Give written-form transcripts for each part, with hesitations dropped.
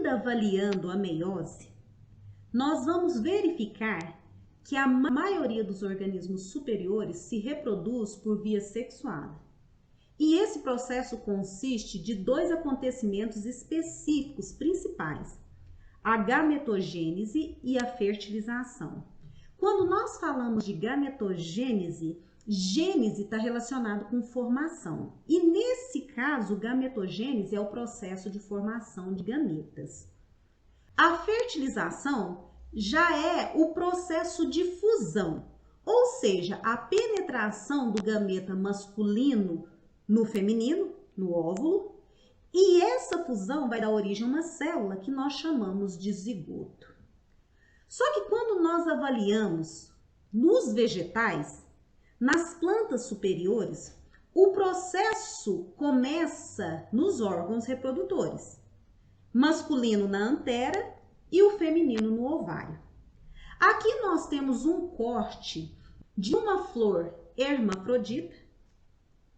Ainda avaliando a meiose, nós vamos verificar que a maioria dos organismos superiores se reproduz por via sexuada. E esse processo consiste de dois acontecimentos específicos principais: a gametogênese e a fertilização. Quando nós falamos de gametogênese, gênese está relacionado com formação. E nesse caso, gametogênese é o processo de formação de gametas. A fertilização já é o processo de fusão, ou seja, a penetração do gameta masculino no feminino, no óvulo, e essa fusão vai dar origem a uma célula que nós chamamos de zigoto. Só que quando nós avaliamos nos vegetais, nas plantas superiores, o processo começa nos órgãos reprodutores, masculino na antera e o feminino no ovário. Aqui nós temos um corte de uma flor hermafrodita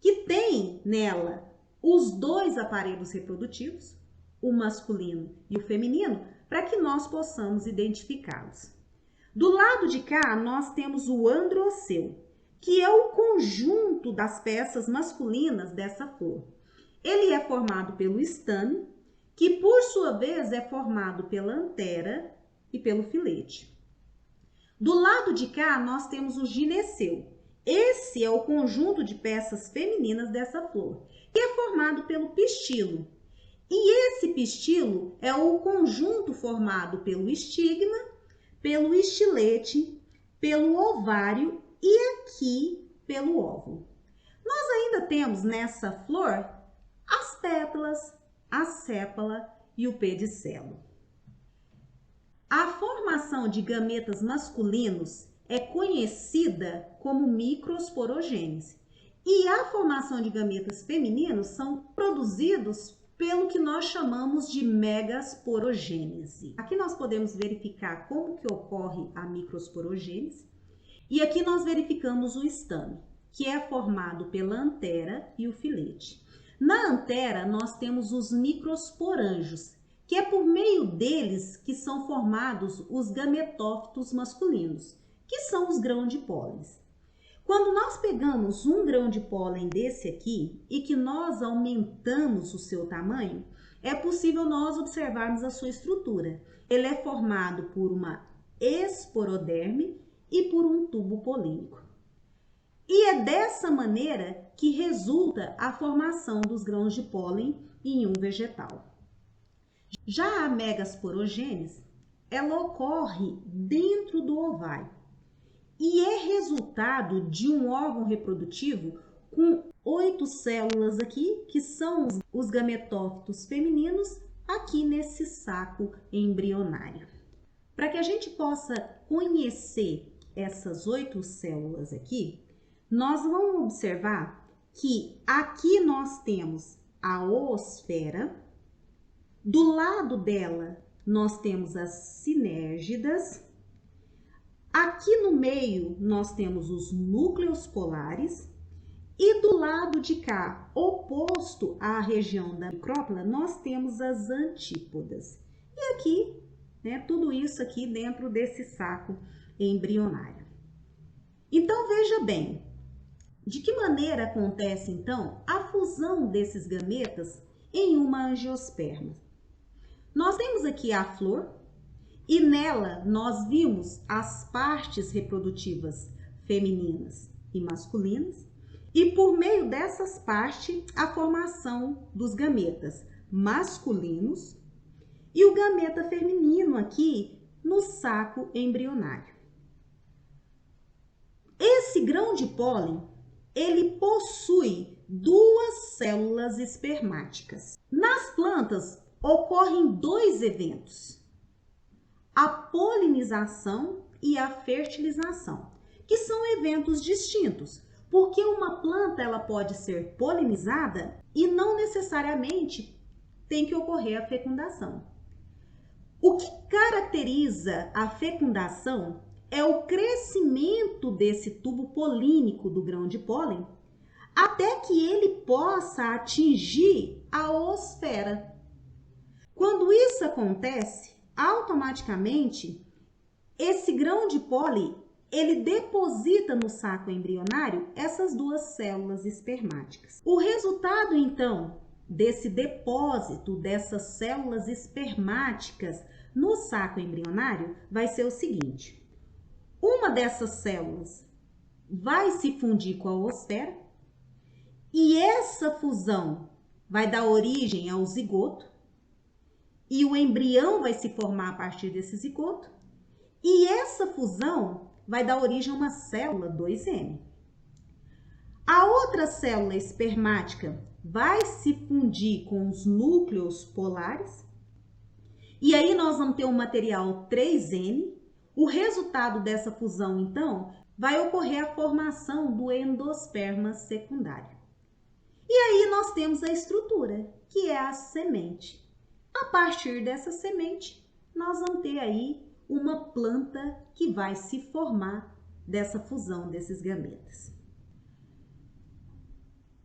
que tem nela os dois aparelhos reprodutivos, o masculino e o feminino, para que nós possamos identificá-los. Do lado de cá, nós temos o androceu, que é o conjunto das peças masculinas dessa flor. Ele é formado pelo estame, que por sua vez é formado pela antera e pelo filete. Do lado de cá, nós temos o gineceu. Esse é o conjunto de peças femininas dessa flor, que é formado pelo pistilo. E esse pistilo é o conjunto formado pelo estigma, pelo estilete, pelo ovário e aqui pelo óvulo. Nós ainda temos nessa flor as pétalas, a sépala e o pedicelo. A formação de gametas masculinos é conhecida como microsporogênese e a formação de gametas femininos são produzidos pelo que nós chamamos de megasporogênese. Aqui nós podemos verificar como que ocorre a microsporogênese e aqui nós verificamos o estame, que é formado pela antera e o filete. Na antera nós temos os microsporângios, que é por meio deles que são formados os gametófitos masculinos, que são os grãos de pólen. Quando nós pegamos um grão de pólen desse aqui e que nós aumentamos o seu tamanho, é possível nós observarmos a sua estrutura. Ele é formado por uma esporoderme e por um tubo polínico. E é dessa maneira que resulta a formação dos grãos de pólen em um vegetal. Já a megasporogênese, ela ocorre dentro do ovário e é resultado de um órgão reprodutivo com 8 células aqui, que são os gametófitos femininos, aqui nesse saco embrionário. Para que a gente possa conhecer essas 8 células aqui, nós vamos observar que aqui nós temos a oosfera, do lado dela nós temos as sinérgidas, aqui no meio nós temos os núcleos polares e do lado de cá, oposto à região da micrópila, nós temos as antípodas. E aqui, tudo isso aqui dentro desse saco embrionário. Então veja bem, de que maneira acontece então a fusão desses gametas em uma angiosperma? Nós temos aqui a flor e nela nós vimos as partes reprodutivas femininas e masculinas e por meio dessas partes a formação dos gametas masculinos e o gameta feminino aqui no saco embrionário. Esse grão de pólen, ele possui 2 células espermáticas. Nas plantas ocorrem 2 eventos: a polinização e a fertilização, que são eventos distintos, porque uma planta ela pode ser polinizada e não necessariamente tem que ocorrer a fecundação. O que caracteriza a fecundação é o crescimento desse tubo polínico do grão de pólen até que ele possa atingir a oosfera. Quando isso isso acontece, automaticamente, esse grão de pólen, ele deposita no saco embrionário essas duas células espermáticas. O resultado, então, desse depósito dessas células espermáticas no saco embrionário vai ser o seguinte: uma dessas células vai se fundir com a oosfera e essa fusão vai dar origem ao zigoto e o embrião vai se formar a partir desse zigoto e essa fusão vai dar origem a uma célula 2M. A outra célula espermática vai se fundir com os núcleos polares e aí nós vamos ter um material 3N. O resultado dessa fusão, então, vai ocorrer a formação do endosperma secundário. E aí nós temos a estrutura, que é a semente. A partir dessa semente, nós vamos ter aí uma planta que vai se formar dessa fusão desses gametas.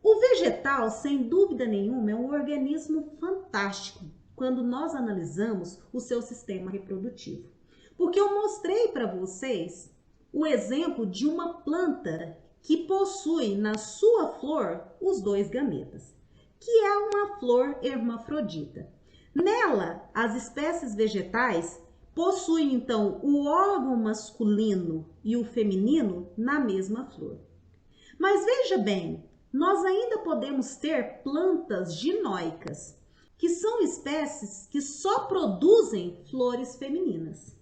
O vegetal, sem dúvida nenhuma, é um organismo fantástico quando nós analisamos o seu sistema reprodutivo. Porque eu mostrei para vocês o exemplo de uma planta que possui na sua flor os dois gametas, que é uma flor hermafrodita. Nela, as espécies vegetais possuem, então, o órgão masculino e o feminino na mesma flor. Mas veja bem, nós ainda podemos ter plantas ginóicas, que são espécies que só produzem flores femininas.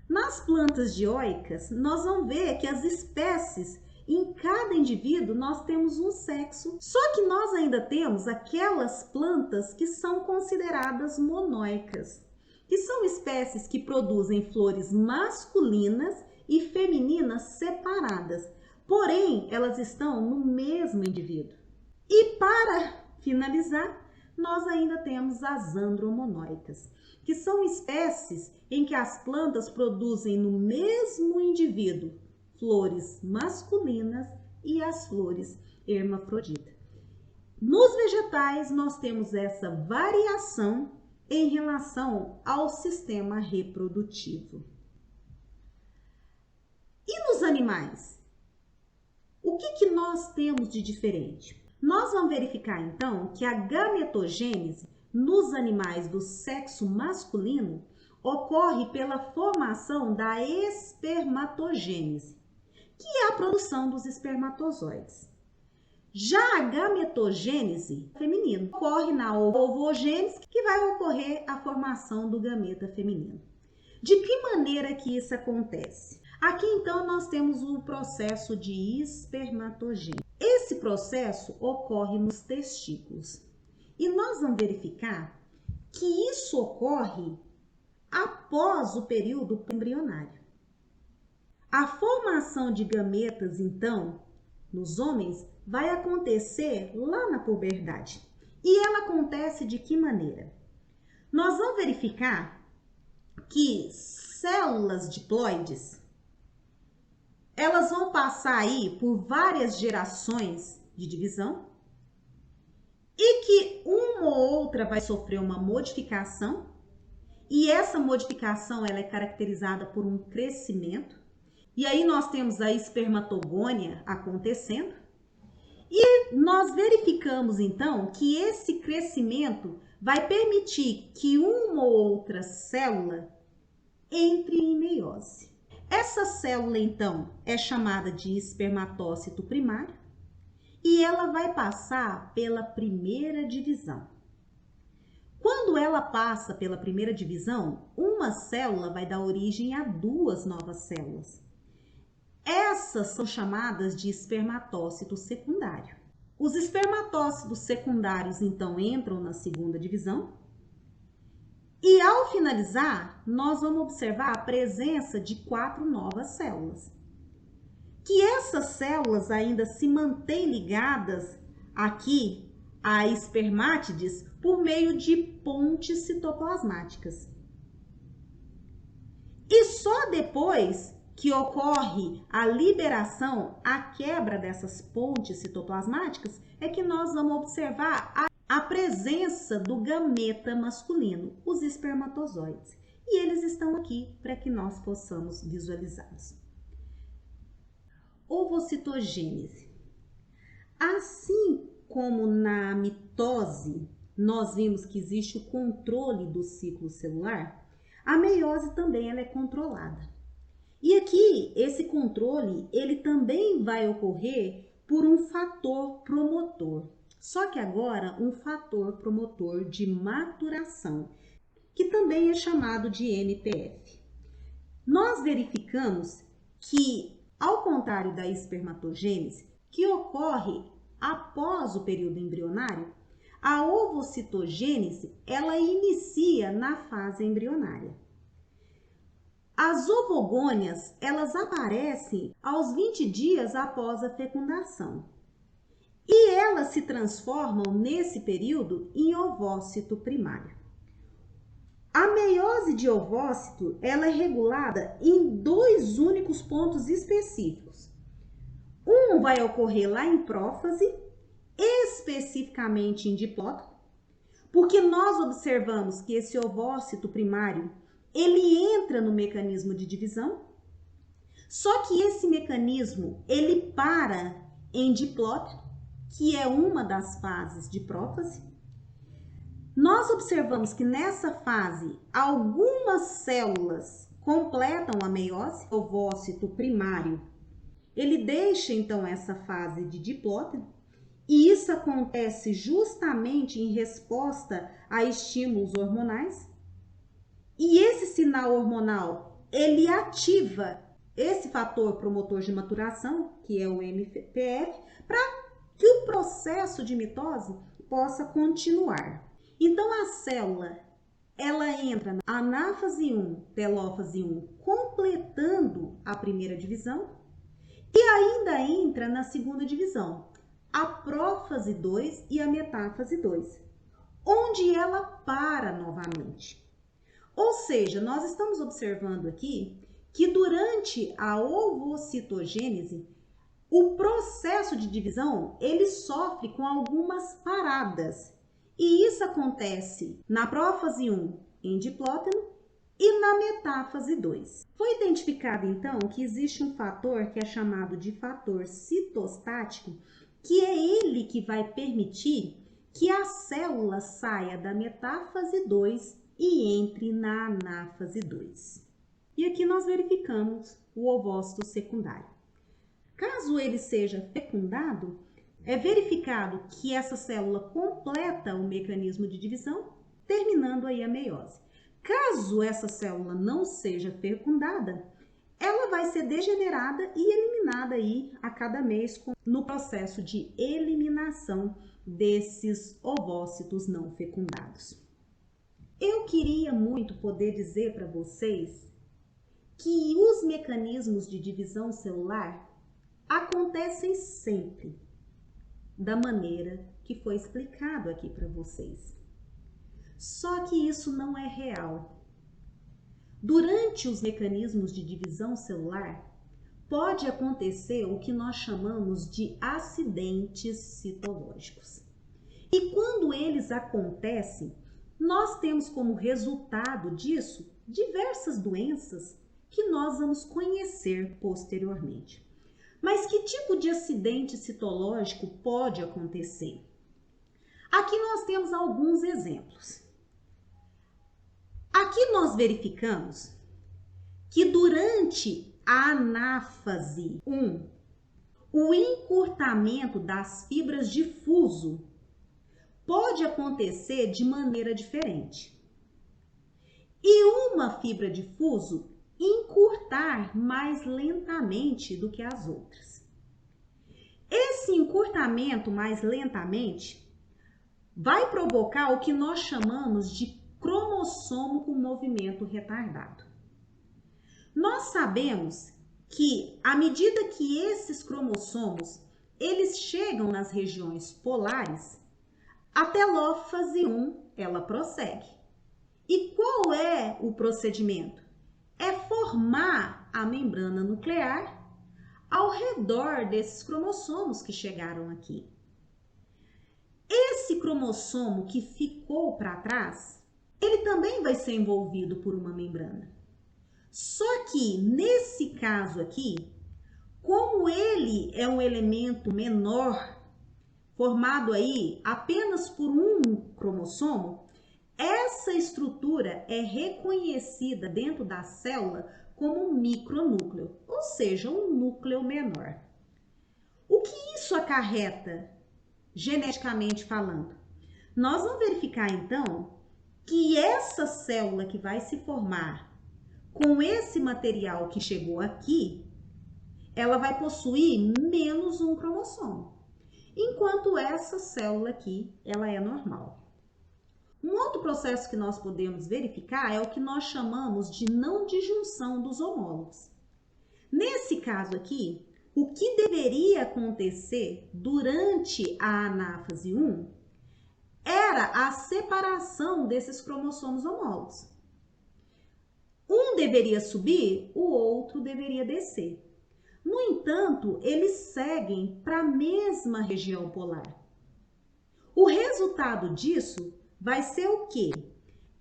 Nas plantas dioicas, nós vamos ver que as espécies, em cada indivíduo, nós temos um sexo, só que nós ainda temos aquelas plantas que são consideradas monóicas, que são espécies que produzem flores masculinas e femininas separadas, porém, elas estão no mesmo indivíduo. E para finalizar, nós ainda temos as andromonóicas, que são espécies em que as plantas produzem no mesmo indivíduo flores masculinas e as flores hermafroditas. Nos vegetais, nós temos essa variação em relação ao sistema reprodutivo. E nos animais? O que nós temos de diferente? Nós vamos verificar, então, que a gametogênese nos animais do sexo masculino ocorre pela formação da espermatogênese, que é a produção dos espermatozoides. Já a gametogênese feminina ocorre na ovogênese, que vai ocorrer a formação do gameta feminino. De que maneira que isso acontece? Aqui, então, nós temos o processo de espermatogênese. Esse processo ocorre nos testículos. E nós vamos verificar que isso ocorre após o período embrionário. A formação de gametas, então, nos homens, vai acontecer lá na puberdade. E ela acontece de que maneira? Nós vamos verificar que células diploides, elas vão passar aí por várias gerações de divisão e que uma ou outra vai sofrer uma modificação e essa modificação ela é caracterizada por um crescimento. E aí nós temos a espermatogônia acontecendo e nós verificamos então que esse crescimento vai permitir que uma ou outra célula entre em meiose. Essa célula, então, é chamada de espermatócito primário e ela vai passar pela primeira divisão. Quando ela passa pela primeira divisão, uma célula vai dar origem a duas novas células. Essas são chamadas de espermatócito secundário. Os espermatócitos secundários, então, entram na segunda divisão. E ao finalizar, nós vamos observar a presença de 4 novas células. Que essas células ainda se mantêm ligadas aqui a espermátides por meio de pontes citoplasmáticas. E só depois que ocorre a liberação, a quebra dessas pontes citoplasmáticas, é que nós vamos observar a presença do gameta masculino, os espermatozoides. E eles estão aqui para que nós possamos visualizá-los. Ovocitogênese. Assim como na mitose, nós vimos que existe o controle do ciclo celular, a meiose também ela é controlada. E aqui, esse controle, ele também vai ocorrer por um fator promotor. Só que agora, um fator promotor de maturação, que também é chamado de MPF. Nós verificamos que, ao contrário da espermatogênese, que ocorre após o período embrionário, a ovocitogênese, ela inicia na fase embrionária. As ovogônias, elas aparecem aos 20 dias após a fecundação. E elas se transformam nesse período em ovócito primário. A meiose de ovócito, ela é regulada em 2 únicos pontos específicos. Um vai ocorrer lá em prófase, especificamente em diplótico, porque nós observamos que esse ovócito primário, ele entra no mecanismo de divisão, só que esse mecanismo, ele para em diplótico, que é uma das fases de prófase. Nós observamos que nessa fase, algumas células completam a meiose, o ovócito primário. Ele deixa então essa fase de diplótico, e isso acontece justamente em resposta a estímulos hormonais. E esse sinal hormonal, ele ativa esse fator promotor de maturação, que é o MPF, para que o processo de mitose possa continuar. Então, a célula, ela entra na anáfase 1, telófase 1, completando a primeira divisão, e ainda entra na segunda divisão, a prófase 2 e a metáfase 2, onde ela para novamente. Ou seja, nós estamos observando aqui que durante a ovocitogênese, o processo de divisão, ele sofre com algumas paradas. E isso acontece na prófase 1, em diplóteno, e na metáfase 2. Foi identificado, então, que existe um fator que é chamado de fator citostático, que é ele que vai permitir que a célula saia da metáfase 2 e entre na anáfase 2. E aqui nós verificamos o ovócito secundário. Caso ele seja fecundado, é verificado que essa célula completa o mecanismo de divisão, terminando aí a meiose. Caso essa célula não seja fecundada, ela vai ser degenerada e eliminada aí a cada mês no processo de eliminação desses ovócitos não fecundados. Eu queria muito poder dizer para vocês que os mecanismos de divisão celular acontecem sempre da maneira que foi explicado aqui para vocês. Só que isso não é real. Durante os mecanismos de divisão celular, pode acontecer o que nós chamamos de acidentes citológicos. E quando eles acontecem, nós temos como resultado disso diversas doenças que nós vamos conhecer posteriormente. Mas que tipo de acidente citológico pode acontecer? Aqui nós temos alguns exemplos. Aqui nós verificamos que durante a anáfase 1, o encurtamento das fibras de fuso pode acontecer de maneira diferente. E uma fibra de fuso encurtar mais lentamente do que as outras. Esse encurtamento mais lentamente vai provocar o que nós chamamos de cromossomo com movimento retardado. Nós sabemos que à medida que esses cromossomos eles chegam nas regiões polares, a telófase 1 ela prossegue. E qual é o procedimento? É formar a membrana nuclear ao redor desses cromossomos que chegaram aqui. Esse esse cromossomo que ficou para trás, ele também vai ser envolvido por uma membrana. Só que nesse caso aqui, como ele é um elemento menor, formado aí apenas por um cromossomo, essa estrutura é reconhecida dentro da célula como um micronúcleo, ou seja, um núcleo menor. O que isso acarreta, geneticamente falando? Nós vamos verificar então que essa célula que vai se formar com esse material que chegou aqui, ela vai possuir menos um cromossomo, enquanto essa célula aqui, ela é normal. Um outro processo que nós podemos verificar é o que nós chamamos de não disjunção dos homólogos. Nesse caso aqui, o que deveria acontecer durante a anáfase 1 era a separação desses cromossomos homólogos. Um deveria subir, o outro deveria descer. No entanto, eles seguem para a mesma região polar. O resultado disso vai ser o quê?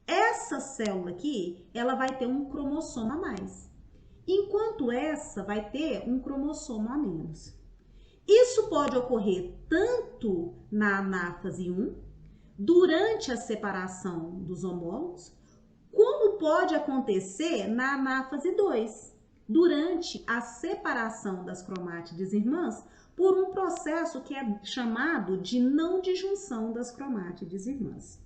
Essa célula aqui, ela vai ter um cromossomo a mais, enquanto essa vai ter um cromossomo a menos. Isso pode ocorrer tanto na anáfase 1, durante a separação dos homólogos, como pode acontecer na anáfase 2, durante a separação das cromátides irmãs, por um processo que é chamado de não disjunção das cromátides irmãs.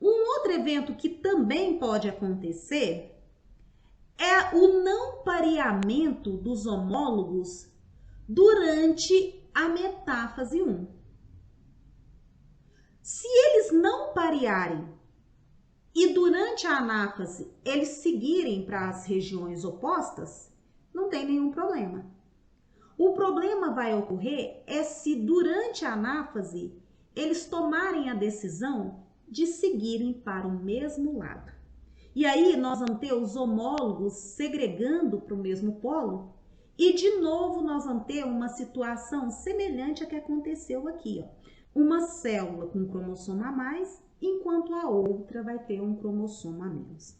Um outro evento que também pode acontecer é o não pareamento dos homólogos durante a metáfase 1. Se eles não parearem e durante a anáfase eles seguirem para as regiões opostas, não tem nenhum problema. O problema vai ocorrer é se durante a anáfase eles tomarem a decisão de seguirem para o mesmo lado. E aí nós vamos ter os homólogos segregando para o mesmo polo e de novo nós vamos ter uma situação semelhante à que aconteceu aqui, ó. Uma célula com um cromossomo a mais, enquanto a outra vai ter um cromossomo a menos.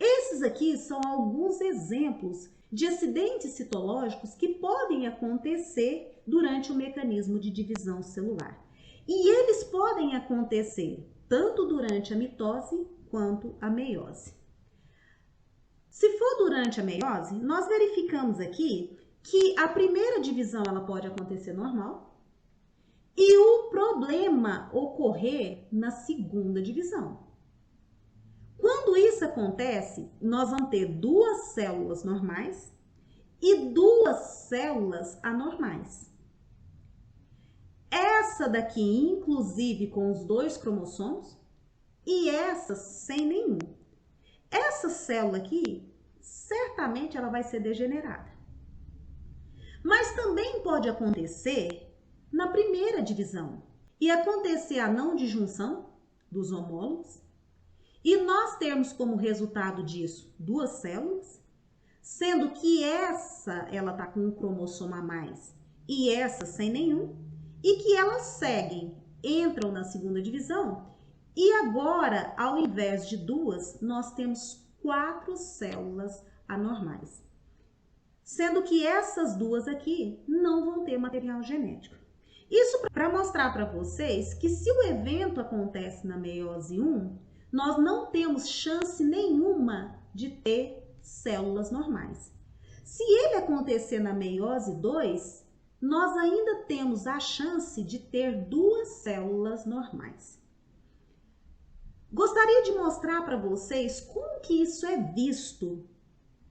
Esses aqui são alguns exemplos de acidentes citológicos que podem acontecer durante o mecanismo de divisão celular. E eles podem acontecer tanto durante a mitose quanto a meiose. Se for durante a meiose, nós verificamos aqui que a primeira divisão ela pode acontecer normal e o problema ocorrer na segunda divisão. Quando isso acontece, nós vamos ter duas células normais e duas células anormais. Essa daqui, inclusive, com os dois cromossomos e essa sem nenhum. Essa célula aqui, certamente ela vai ser degenerada. Mas também pode acontecer na primeira divisão e acontecer a não disjunção dos homólogos e nós termos como resultado disso duas células, sendo que essa ela está com um cromossomo a mais e essa sem nenhum, e que elas seguem, entram na segunda divisão e agora, ao invés de duas, nós temos 4 células anormais, sendo que essas duas aqui não vão ter material genético. Isso para mostrar para vocês que se o evento acontece na meiose 1, nós não temos chance nenhuma de ter células normais. Se ele acontecer na meiose 2, nós ainda temos a chance de ter 2 células normais. Gostaria de mostrar para vocês como que isso é visto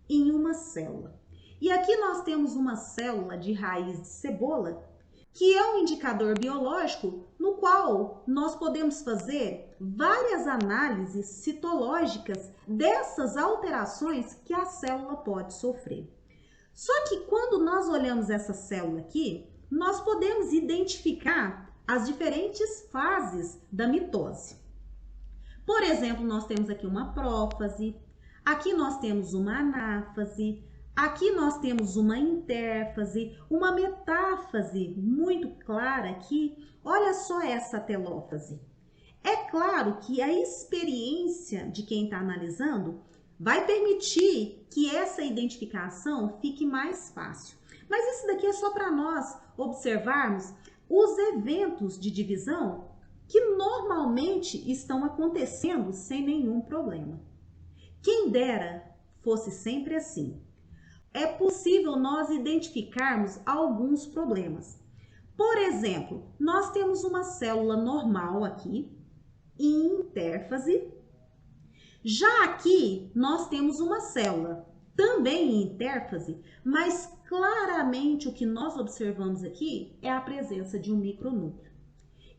em uma célula. E aqui nós temos uma célula de raiz de cebola, que é um indicador biológico no qual nós podemos fazer várias análises citológicas dessas alterações que a célula pode sofrer. Só que quando nós olhamos essa célula aqui, nós podemos identificar as diferentes fases da mitose. Por exemplo, nós temos aqui uma prófase, aqui nós temos uma anáfase, Aqui nós temos uma intérfase, uma metáfase muito clara aqui. Olha só essa telófase. É claro que a experiência de quem está analisando vai permitir que essa identificação fique mais fácil. Mas isso daqui é só para nós observarmos os eventos de divisão que normalmente estão acontecendo sem nenhum problema. Quem dera fosse sempre assim. É possível nós identificarmos alguns problemas. Por exemplo, nós temos uma célula normal aqui, em intérfase. Já aqui, nós temos uma célula também em intérfase, mas claramente o que nós observamos aqui é a presença de um micronúcleo.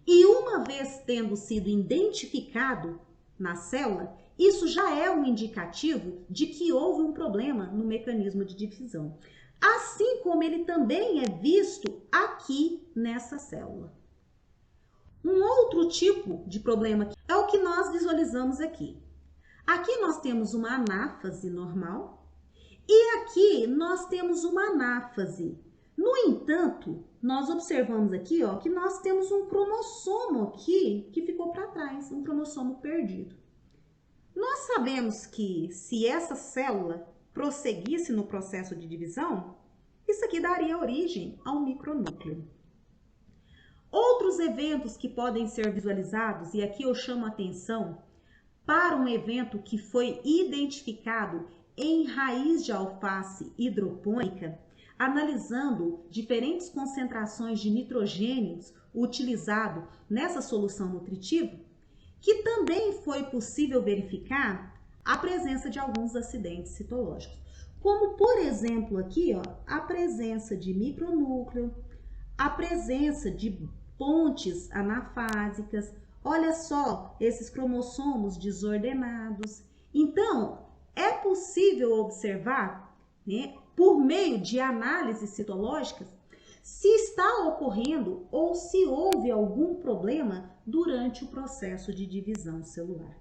E uma vez tendo sido identificado na célula, isso já é um indicativo de que houve um problema no mecanismo de divisão. Assim como ele também é visto aqui nessa célula. Um outro tipo de problema é o que nós visualizamos aqui. Aqui nós temos uma anáfase normal e aqui nós temos uma anáfase. No entanto, nós observamos aqui que nós temos um cromossomo aqui que ficou para trás, um cromossomo perdido. Nós sabemos que se essa célula prosseguisse no processo de divisão, isso aqui daria origem a um micronúcleo. Outros eventos que podem ser visualizados, e aqui eu chamo a atenção para um evento que foi identificado em raiz de alface hidropônica, analisando diferentes concentrações de nitrogênios utilizado nessa solução nutritiva, que também foi possível verificar a presença de alguns acidentes citológicos, como por exemplo aqui, a presença de micronúcleo, a presença de pontes anafásicas. Olha só esses cromossomos desordenados. Então, é possível observar, né, por meio de análises citológicas, se está ocorrendo ou se houve algum problema durante o processo de divisão celular.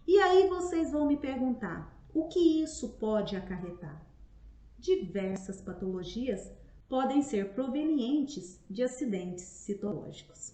E aí vocês vão me perguntar, o que isso pode acarretar? Diversas patologias podem ser provenientes de acidentes citológicos.